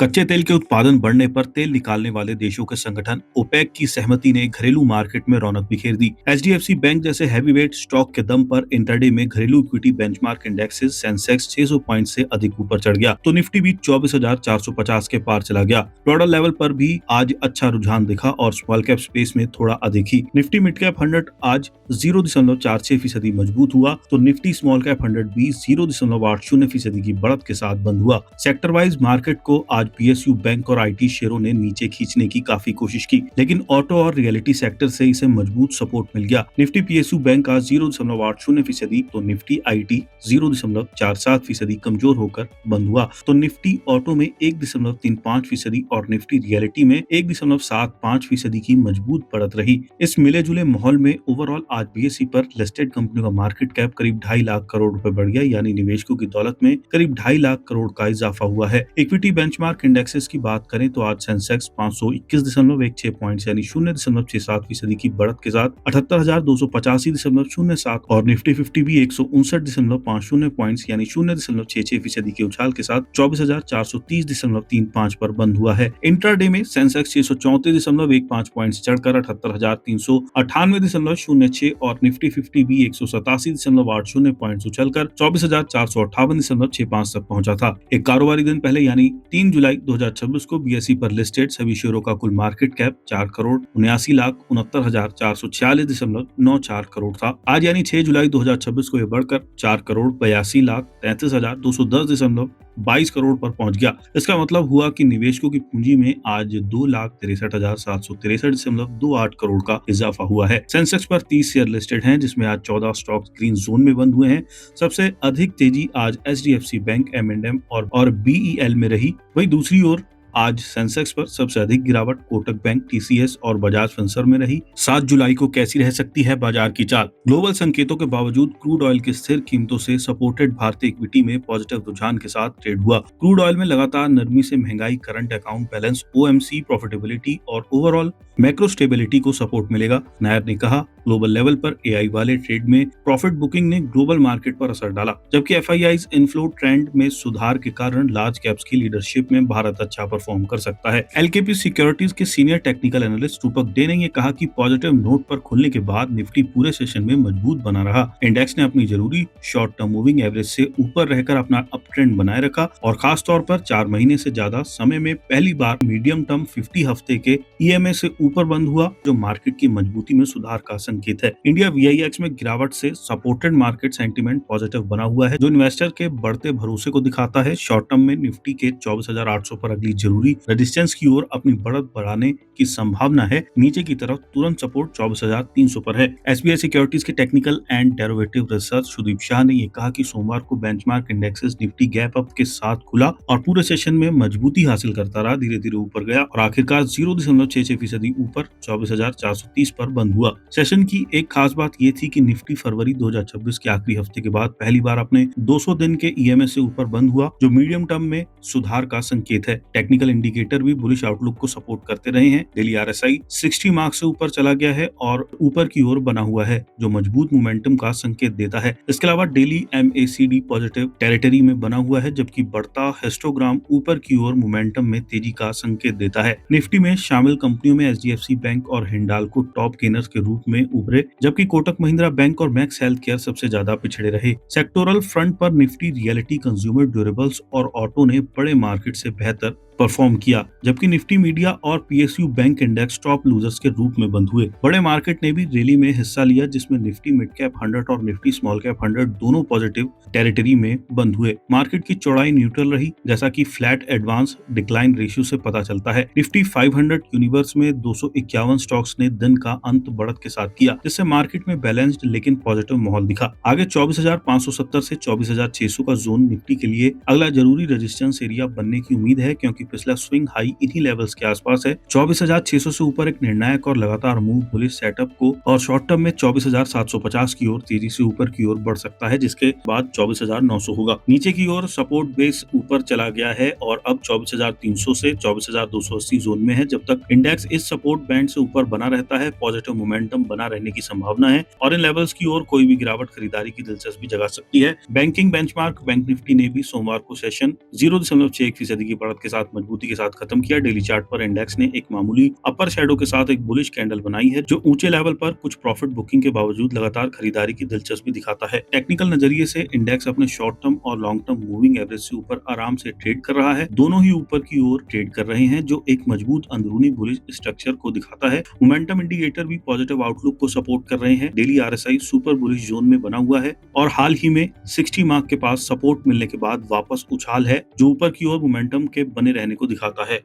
कच्चे तेल के उत्पादन बढ़ने पर तेल निकालने वाले देशों के संगठन ओपेक की सहमति ने घरेलू मार्केट में रौनक बिखेर दी। एचडीएफसी बैंक जैसे हैवीवेट स्टॉक के दम पर इंटरडे में घरेलू equity benchmark indexes Sensex 600 point से अधिक ऊपर चढ़ गया तो निफ्टी भी 24,450 के पार चला गया। ब्रॉडर लेवल पर भी आज अच्छा रुझान दिखा और स्मॉल कैप स्पेस में थोड़ा अधिक ही। निफ्टी मिड कैप 100 आज 0.46% मजबूत हुआ तो निफ्टी स्मॉल कैप 100 भी 0.80% की बढ़त के साथ बंद हुआ। सेक्टर वाइज मार्केट को आज पीएसयू बैंक और आईटी शेयरों ने नीचे खींचने की काफी कोशिश की, लेकिन ऑटो और रियलिटी सेक्टर से इसे मजबूत सपोर्ट मिल गया। निफ्टी पीएसयू बैंक आज 0.80% तो निफ्टी आईटी 0.47% कमजोर होकर बंद हुआ तो निफ्टी ऑटो में 1.35% और निफ्टी रियलिटी में 1.75% की मजबूत बढ़त रही। इस मिले जुले माहौल में ओवरऑल आज बीएसई पर लिस्टेड कंपनियों का मार्केट कैप करीब 2.5 लाख करोड़ रुपए बढ़ गया, यानी निवेशकों की दौलत में करीब 2.5 लाख करोड़ का इजाफा हुआ है। इक्विटी बेंचमार्क इंडेक्सेस की बात करें तो आज सेंसेक्स 521.16 पॉइंट्स यानी 0.67% की बढ़त के साथ 78,285.07 और निफ्टी 50 भी 159.50 पॉइंट्स यानी 0.66% के उछाल के साथ 24,430.35 पर बंद हुआ है। इंट्राडे में सेंसेक्स 634.15 पॉइंट्स चढ़कर 78,398.06 और निफ्टी 50 भी 187.80 पॉइंट्स उछलकर 24,458.65 तक पहुंचा था। एक कारोबारी दिन पहले यानी 3 जुलाई 2026 को बीएसई पर लिस्टेड सभी शेयरों का कुल मार्केट कैप 4,79,69,46.94 करोड़ था। आज यानी 6 जुलाई 2026 को यह बढ़कर 4,82,33,210.22 करोड़ पर पहुंच गया। इसका मतलब हुआ कि निवेशकों की पूंजी में आज 2,63,763.28 करोड़ का इजाफा हुआ है। सेंसेक्स पर 30 शेयर लिस्टेड हैं, जिसमें आज 14 स्टॉक्स ग्रीन जोन में बंद हुए हैं। सबसे अधिक तेजी आज एचडीएफसी बैंक, एम&एम और बीईएल में रही। वहीं दूसरी ओर आज सेंसेक्स पर सबसे अधिक गिरावट कोटक बैंक, टीसीएस और बजाज फिनसर्व में रही। 7 जुलाई को कैसी रह सकती है बाजार की चाल? ग्लोबल संकेतों के बावजूद क्रूड ऑयल की स्थिर कीमतों से सपोर्टेड भारतीय इक्विटी में पॉजिटिव रुझान के साथ ट्रेड हुआ। क्रूड ऑयल में लगातार नरमी से महंगाई, current account balance, OMC profitability और ओवरऑल मैक्रो स्टेबिलिटी को सपोर्ट मिलेगा। नायर ने कहा, ग्लोबल लेवल पर एआई वाले ट्रेड में प्रॉफिट बुकिंग ने ग्लोबल मार्केट पर असर डाला, जबकि एफआईआईज इनफ्लो ट्रेंड में सुधार के कारण लार्ज कैप्स की लीडरशिप में भारत अच्छा परफॉर्म कर सकता है। एलकेपी सिक्योरिटीज के सीनियर टेक्निकल एनालिस्ट रूपक डे ने कहा कि पॉजिटिव नोट पर खुलने के बाद निफ्टी पूरे सेशन में मजबूत बना रहा। इंडेक्स ने अपनी जरूरी शॉर्ट टर्म मूविंग एवरेज से ऊपर रहकर अपना अप ट्रेंड बनाए रखा और खास तौर पर 4 महीने से ज्यादा समय में पहली बार मीडियम टर्म 50 हफ्ते के ईएमए से ऊपर बंद हुआ, जो मार्केट की मजबूती में सुधार का संकेत है। इंडिया वीआईएक्स में गिरावट से सपोर्टेड मार्केट सेंटीमेंट पॉजिटिव बना हुआ है, जो इन्वेस्टर के बढ़ते भरोसे को दिखाता है। शॉर्ट टर्म में निफ्टी के 24,800 पर अगली जरूरी रेजिस्टेंस की ओर अपनी बढ़त बढ़ाने की संभावना है। नीचे की तरफ तुरंत सपोर्ट 24,300 पर है। एसबीआई सिक्योरिटीज के technical and derivative research Sudeep Shah ने कहा कि सोमवार को benchmark indexes Nifty gap up के साथ खुला और पूरे सेशन में मजबूती हासिल करता रहा, धीरे धीरे ऊपर गया और आखिरकार 0.66% ऊपर 24,430 पर बंद हुआ। सेशन की एक खास बात ये थी कि निफ्टी फरवरी 2026 के आखिरी हफ्ते के बाद पहली बार अपने 200 दिन के ईएमए से ऊपर बंद हुआ, जो मीडियम टर्म में सुधार का संकेत है। टेक्निकल इंडिकेटर भी बुलिश आउटलुक को सपोर्ट करते रहे हैं। डेली आरएसआई 60 मार्क से ऊपर चला गया है और ऊपर की ओर बना हुआ है, जो मजबूत मोमेंटम का संकेत देता है। इसके अलावा डेली एमएसीडी पॉजिटिव टेरिटरी में बना हुआ है, जबकि बढ़ता हिस्टोग्राम ऊपर की ओर मोमेंटम में तेजी का संकेत देता है। निफ्टी में शामिल कंपनियों में एचडीएफसी बैंक और हिंडाल्को टॉप गेनर्स के रूप में उभरे, जबकि कोटक महिंद्रा बैंक और मैक्स हेल्थ केयर सबसे ज्यादा पिछड़े रहे। सेक्टोरल फ्रंट पर निफ्टी रियलिटी, कंज्यूमर ड्यूरेबल्स और ऑटो ने बड़े मार्केट से बेहतर परफॉर्म किया, जबकि निफ्टी मीडिया और PSU bank index top losers के रूप में बंद हुए। बड़े मार्केट ने भी रैली में हिस्सा लिया, जिसमें निफ्टी मिड कैप 100 और निफ्टी स्मॉल कैप 100 दोनों पॉजिटिव टेरिटरी में बंद हुए। मार्केट की चौड़ाई न्यूट्रल रही, जैसा कि फ्लैट एडवांस डिक्लाइन रेशियो से पता चलता है। निफ्टी 500 यूनिवर्स में 251 स्टॉक्स ने दिन का अंत बढ़त के साथ किया, जिससे मार्केट में बैलेंस्ड लेकिन पॉजिटिव माहौल दिखा। आगे 24,570 से 24,600 का जोन निफ्टी के लिए अगला जरूरी रेजिस्टेंस एरिया बनने की उम्मीद है, क्योंकि पिछला स्विंग हाई इन्हीं लेवल्स के आसपास है। 24,600 से ऊपर एक निर्णायक और लगातार मूव बुलिश सेटअप को और शॉर्ट टर्म में 24,750 की ओर तेजी से ऊपर की ओर बढ़ सकता है, जिसके बाद 24,900 होगा। नीचे की ओर सपोर्ट बेस ऊपर चला गया है और अब 24,300 से 24,280 जोन में है। जब तक इंडेक्स इस सपोर्ट बैंड से ऊपर बना रहता है, पॉजिटिव मोमेंटम बना रहने की संभावना है और इन लेवल्स की ओर कोई भी गिरावट खरीदारी की दिलचस्पी जगा सकती है। बैंकिंग बेंचमार्क बैंक निफ्टी ने भी सोमवार को सेशन 0.61% की बढ़त के साथ मजबूती के साथ खत्म किया। डेली चार्ट पर इंडेक्स ने एक मामूली अपर शेडो के साथ एक बुलिश कैंडल बनाई है, जो ऊंचे लेवल पर कुछ प्रॉफिट बुकिंग के बावजूद लगातार खरीदारी की दिलचस्पी दिखाता है। टेक्निकल नजरिए से इंडेक्स अपने शॉर्ट टर्म और लॉन्ग टर्म मूविंग एवरेज से ऊपर आराम से ट्रेड कर रहा है। दोनों ही ऊपर की ओर ट्रेड कर रहे हैं, जो एक मजबूत अंदरूनी बुलिश स्ट्रक्चर को दिखाता है। मोमेंटम इंडिकेटर भी पॉजिटिव आउटलुक को सपोर्ट कर रहे हैं। Daily RSI super bullish zone में बना हुआ है और हाल ही में 60 मार्क के पास सपोर्ट मिलने के बाद वापस उछाल है, जो ऊपर की ओर मोमेंटम के बने रहने को दिखाता है।